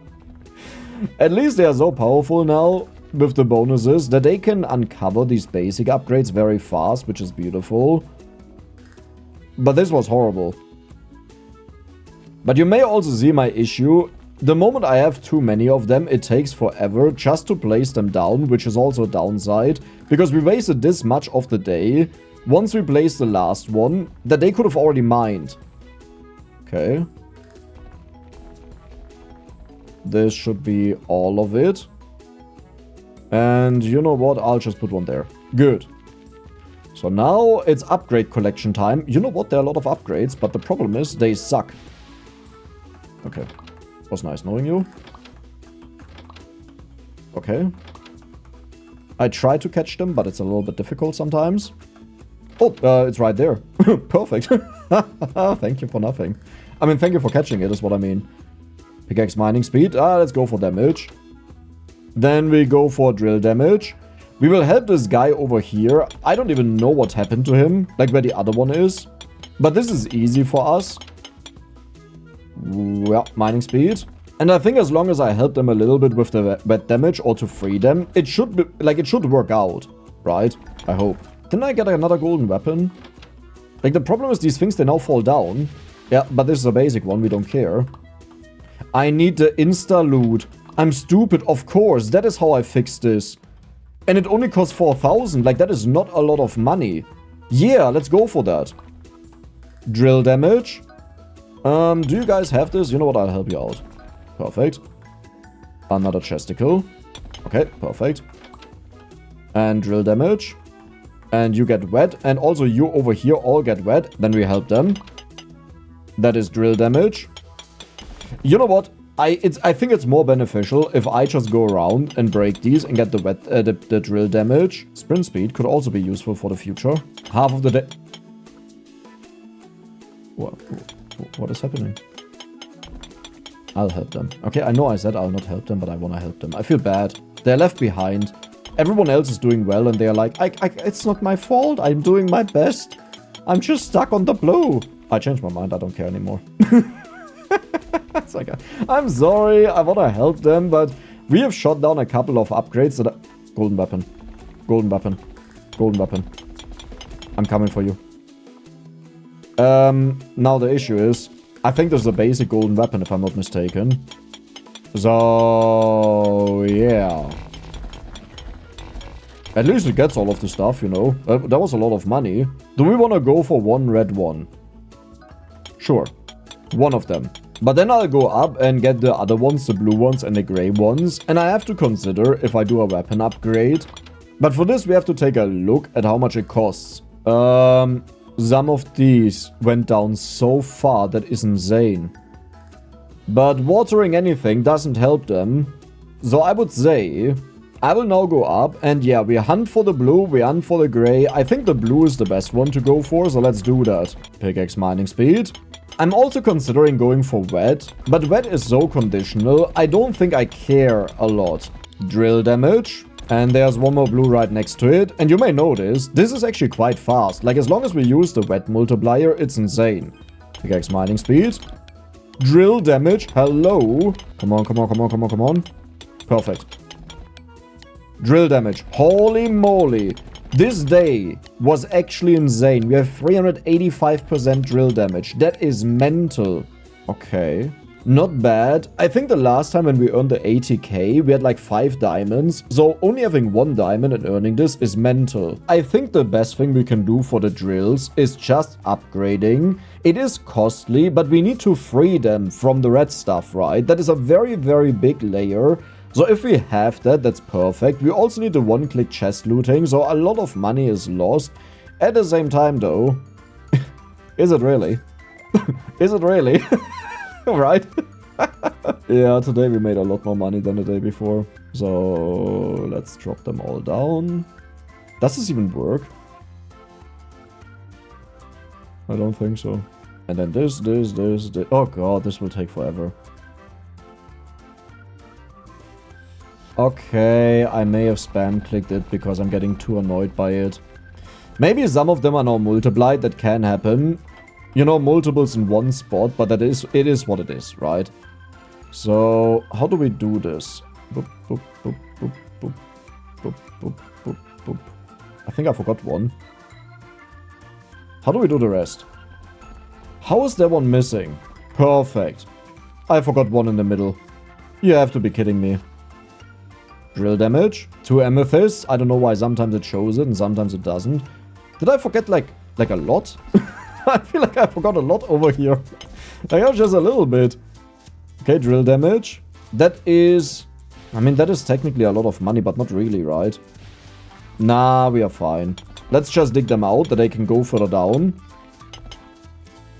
At least they are so powerful now with the bonuses that they can uncover these basic upgrades very fast, which is beautiful. But this was horrible. But you may also see my issue. The moment I have too many of them, it takes forever just to place them down, which is also a downside. Because we wasted this much of the day, once we place the last one, that they could have already mined. Okay. This should be all of it. And you know what? I'll just put one there. Good. So now it's upgrade collection time. You know what? There are a lot of upgrades, but the problem is they suck. Okay. Was nice knowing you. Okay. I try to catch them, but it's a little bit difficult sometimes. Oh, it's right there. Perfect. Thank you for nothing. I mean, thank you for catching it is what I mean. Pickaxe mining speed. Let's go for damage. Then we go for drill damage. We will help this guy over here. I don't even know what happened to him. Like where the other one is. But this is easy for us. Yeah, mining speed. And I think as long as I help them a little bit with the wet damage or to free them, it should be, like, it should work out. Right? I hope. Can I get another golden weapon? Like, the problem is these things, they now fall down. Yeah, but this is a basic one. We don't care. I need the insta-loot. I'm stupid, of course. That is how I fixed this. And it only costs 4,000. Like, that is not a lot of money. Yeah, let's go for that. Drill damage. Do you guys have this? You know what? I'll help you out. Perfect. Another chesticle. Okay, perfect. And drill damage. And you get wet. And also you over here all get wet. Then we help them. That is drill damage. You know what? I think it's more beneficial if I just go around and break these and get the drill damage. Sprint speed could also be useful for the future. Half of the day. What is happening? I'll help them. Okay, I know I said I'll not help them, but I want to help them. I feel bad. They're left behind. Everyone else is doing well, and they're like, it's not my fault. I'm doing my best. I'm just stuck on the blue. I changed my mind. I don't care anymore. It's like, I'm sorry. I want to help them, but we have shot down a couple of upgrades that are... Golden weapon. Golden weapon. Golden weapon. I'm coming for you. Now the issue is, I think there's a basic golden weapon if I'm not mistaken. So, yeah. At least it gets all of the stuff, you know. That was a lot of money. Do we want to go for one red one? Sure. One of them. But then I'll go up and get the other ones, the blue ones and the grey ones. And I have to consider if I do a weapon upgrade. But for this we have to take a look at how much it costs. Some of these went down so far that is insane. But watering anything doesn't help them. So I would say I will now go up and yeah, we hunt for the blue, we hunt for the grey. I think the blue is the best one to go for, so let's do that. Pickaxe mining speed. I'm also considering going for wet, but wet is so conditional, I don't think I care a lot. Drill damage. And there's one more blue right next to it. And you may notice, this is actually quite fast. Like, as long as we use the wet multiplier, it's insane. Pickaxe mining speed. Drill damage. Hello. Come on, come on, come on, come on, come on. Perfect. Drill damage. Holy moly. This day was actually insane. We have 385% drill damage. That is mental. Okay. Not bad. I think the last time when we earned the 80k, we had like 5 diamonds. So only having 1 diamond and earning this is mental. I think the best thing we can do for the drills is just upgrading. It is costly, but we need to free them from the red stuff, right? That is a very, very big layer. So if we have that, that's perfect. We also need the one-click chest looting, so a lot of money is lost. At the same time though, is it really? Is it really? Right? Yeah, today we made a lot more money than the day before. So let's drop them all down. Does this even work? I don't think so. And then this. Oh god, this will take forever. Okay, I may have spam clicked it because I'm getting too annoyed by it. Maybe some of them are now multiplied, that can happen. You know, multiples in one spot, but it is what it is, right? So, how do we do this? Boop, boop, boop, boop, boop, boop, boop, boop, boop. I think I forgot one. How do we do the rest? How is there one missing? Perfect. I forgot one in the middle. You have to be kidding me. Drill damage. 2 amethysts. I don't know why sometimes it shows it and sometimes it doesn't. Did I forget like a lot? I feel like I forgot a lot over here. Like, just a little bit. Okay, drill damage. That is... I mean, that is technically a lot of money, but not really, right? Nah, we are fine. Let's just dig them out, that they can go further down.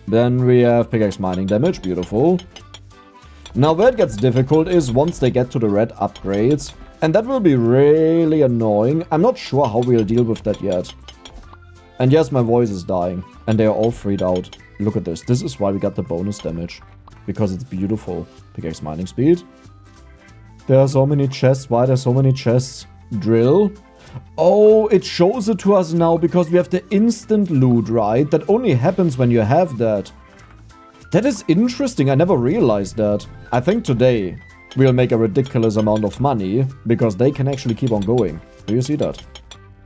Then we have pickaxe mining damage. Beautiful. Now, where it gets difficult is once they get to the red upgrades. And that will be really annoying. I'm not sure how we'll deal with that yet. And yes, my voice is dying. And they are all freed out. Look at this. This is why we got the bonus damage. Because it's beautiful. Pickaxe mining speed. There are so many chests. Why are there so many chests? Drill. Oh, it shows it to us now because we have the instant loot, right? That only happens when you have that. That is interesting. I never realized that. I think today we'll make a ridiculous amount of money because they can actually keep on going. Do you see that?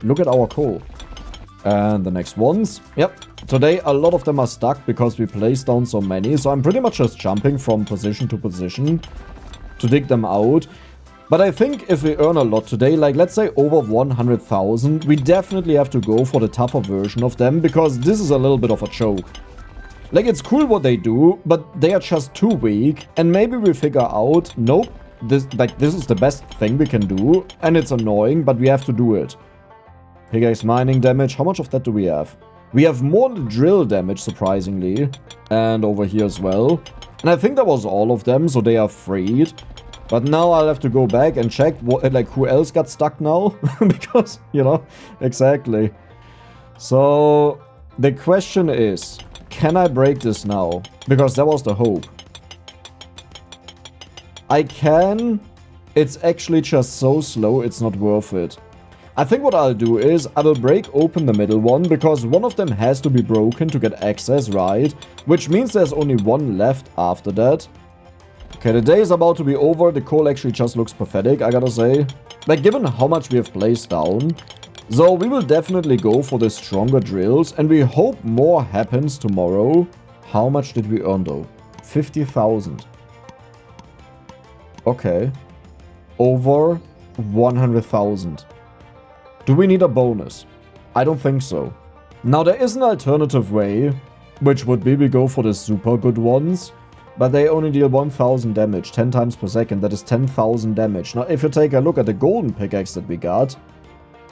Look at our coal. And the next ones. Yep. Today a lot of them are stuck because we placed down so many. So I'm pretty much just jumping from position to position to dig them out. But I think if we earn a lot today, like let's say over 100,000, we definitely have to go for the tougher version of them because this is a little bit of a joke. Like, it's cool what they do, but they are just too weak. And maybe we figure out, nope, this is the best thing we can do. And it's annoying, but we have to do it. Pickaxe mining damage. How much of that do we have? We have more than drill damage, surprisingly. And over here as well. And I think that was all of them, so they are freed. But now I'll have to go back and check what, like, who else got stuck now. Because, you know, exactly. So, the question is, can I break this now? Because that was the hope. I can. It's actually just so slow, it's not worth it. I think what I'll do is, I will break open the middle one, because one of them has to be broken to get access, right? Which means there's only one left after that. Okay, the day is about to be over. The coal actually just looks pathetic, I gotta say. Like, given how much we have placed down. So, we will definitely go for the stronger drills, and we hope more happens tomorrow. How much did we earn, though? 50,000. Okay. Over 100,000. Do we need a bonus? I don't think so. Now, there is an alternative way, which would be we go for the super good ones, but they only deal 1000 damage, 10 times per second. That is 10,000 damage. Now, if you take a look at the golden pickaxe that we got,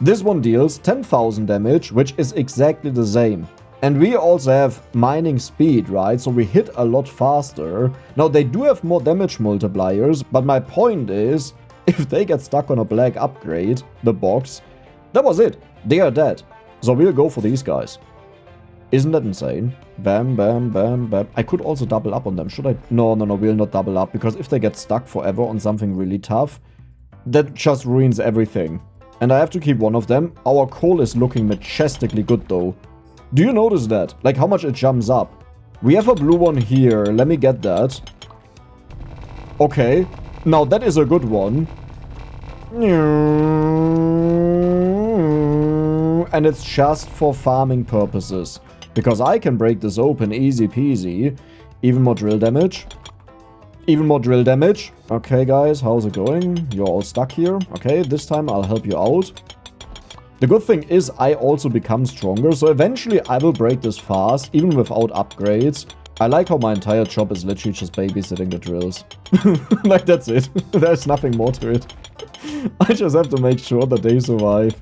this one deals 10,000 damage, which is exactly the same. And we also have mining speed, right? So we hit a lot faster. Now, they do have more damage multipliers, but my point is, if they get stuck on a black upgrade, the box, that was it. They are dead. So we'll go for these guys. Isn't that insane? Bam, bam, bam, bam. I could also double up on them. Should I? No, we'll not double up. Because if they get stuck forever on something really tough, that just ruins everything. And I have to keep one of them. Our coal is looking majestically good, though. Do you notice that? Like, how much it jumps up? We have a blue one here. Let me get that. Okay. Now, that is a good one. And it's just for farming purposes. Because I can break this open easy peasy. Even more drill damage. Even more drill damage. Okay, guys, how's it going? You're all stuck here. Okay, this time I'll help you out. The good thing is I also become stronger. So eventually I will break this fast, even without upgrades. I like how my entire job is literally just babysitting the drills. Like, that's it. There's nothing more to it. I just have to make sure that they survive.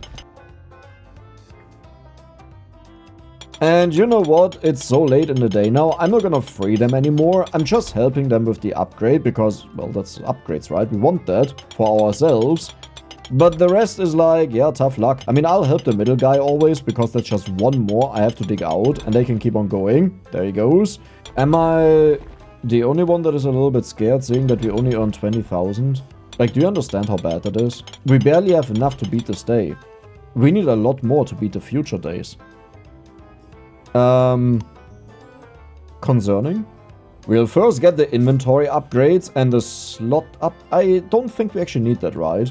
And you know what? It's so late in the day now. I'm not gonna free them anymore. I'm just helping them with the upgrade because, well, that's upgrades, right? We want that for ourselves. But the rest is like, yeah, tough luck. I mean, I'll help the middle guy always because that's just one more I have to dig out and they can keep on going. There he goes. Am I the only one that is a little bit scared seeing that we only earn 20,000? Like, do you understand how bad that is? We barely have enough to beat this day. We need a lot more to beat the future days. Concerning? We'll first get the inventory upgrades and the slot up. I don't think we actually need that, right?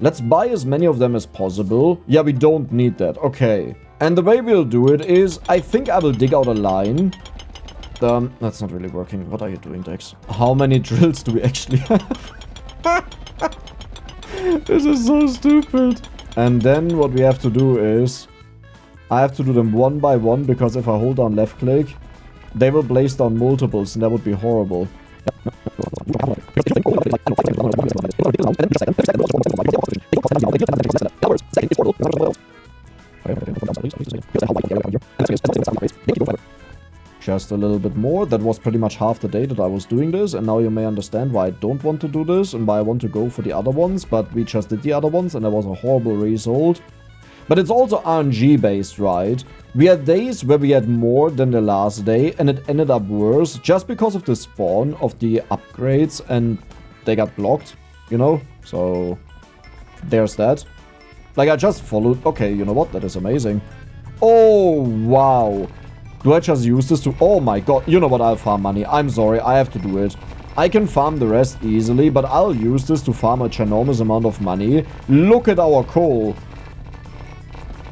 Let's buy as many of them as possible. Yeah, we don't need that. Okay. And the way we'll do it is, I think I will dig out a line. That's not really working. What are you doing, Dex? How many drills do we actually have? This is so stupid. And then what we have to do is, I have to do them one by one, because if I hold down left click, they will blaze down multiples, and that would be horrible. Just a little bit more. That was pretty much half the day that I was doing this, and now you may understand why I don't want to do this and why I want to go for the other ones, but we just did the other ones and that was a horrible result. But it's also RNG based, right? We had days where we had more than the last day and it ended up worse just because of the spawn of the upgrades and they got blocked, you know? So there's that. Like, I just followed. Okay, you know what? That is amazing. Oh, wow. Do I just use this to... Oh my god. You know what? I'll farm money. I'm sorry. I have to do it. I can farm the rest easily, but I'll use this to farm a ginormous amount of money. Look at our coal.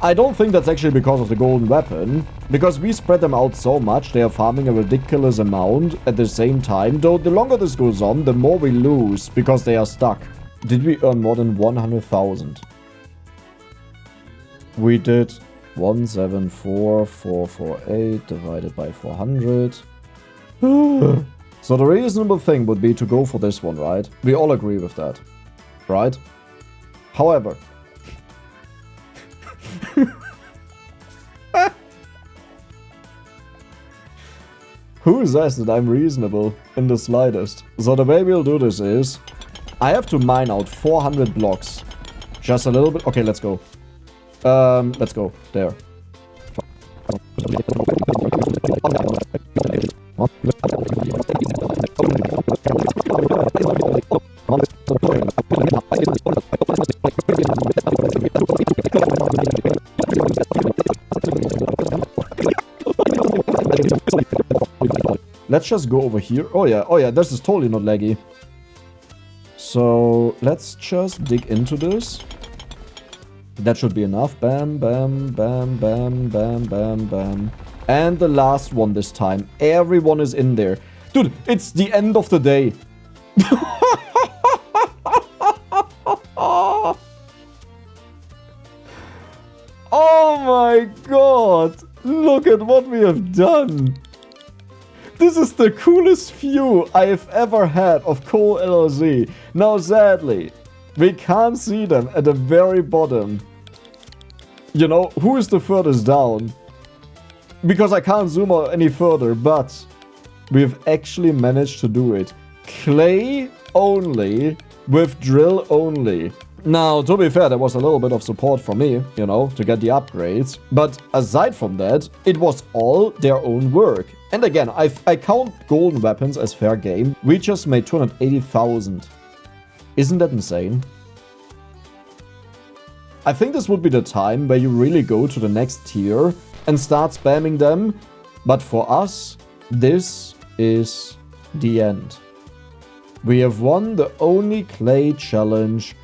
I don't think that's actually because of the golden weapon. Because we spread them out so much, they are farming a ridiculous amount at the same time. Though the longer this goes on, the more we lose because they are stuck. Did we earn more than 100,000? We did 174,448 divided by 400. So the reasonable thing would be to go for this one, right? We all agree with that, right? However, Who says that I'm reasonable in the slightest? So the way we'll do this is, I have to mine out 400 blocks. Just a little bit. Okay, let's go. Let's go. There. Let's just go over here. Oh yeah, this is totally not laggy. So let's just dig into this. That should be enough. Bam, bam, bam, bam, bam, bam, bam. And the last one this time. Everyone is in there. Dude, it's the end of the day. Oh my god. Look at what we have done. This is the coolest view I've ever had of CoalLLC. Now sadly, we can't see them at the very bottom. You know, who is the furthest down? Because I can't zoom out any further, but we've actually managed to do it. Clay only with drill only. Now, to be fair, there was a little bit of support from me, you know, to get the upgrades. But aside from that, it was all their own work. And again, I count golden weapons as fair game. We just made 280,000. Isn't that insane? I think this would be the time where you really go to the next tier and start spamming them. But for us, this is the end. We have won the only clay challenge.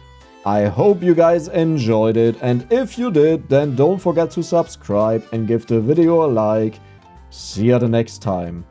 I hope you guys enjoyed it, and if you did, then don't forget to subscribe and give the video a like. See you the next time.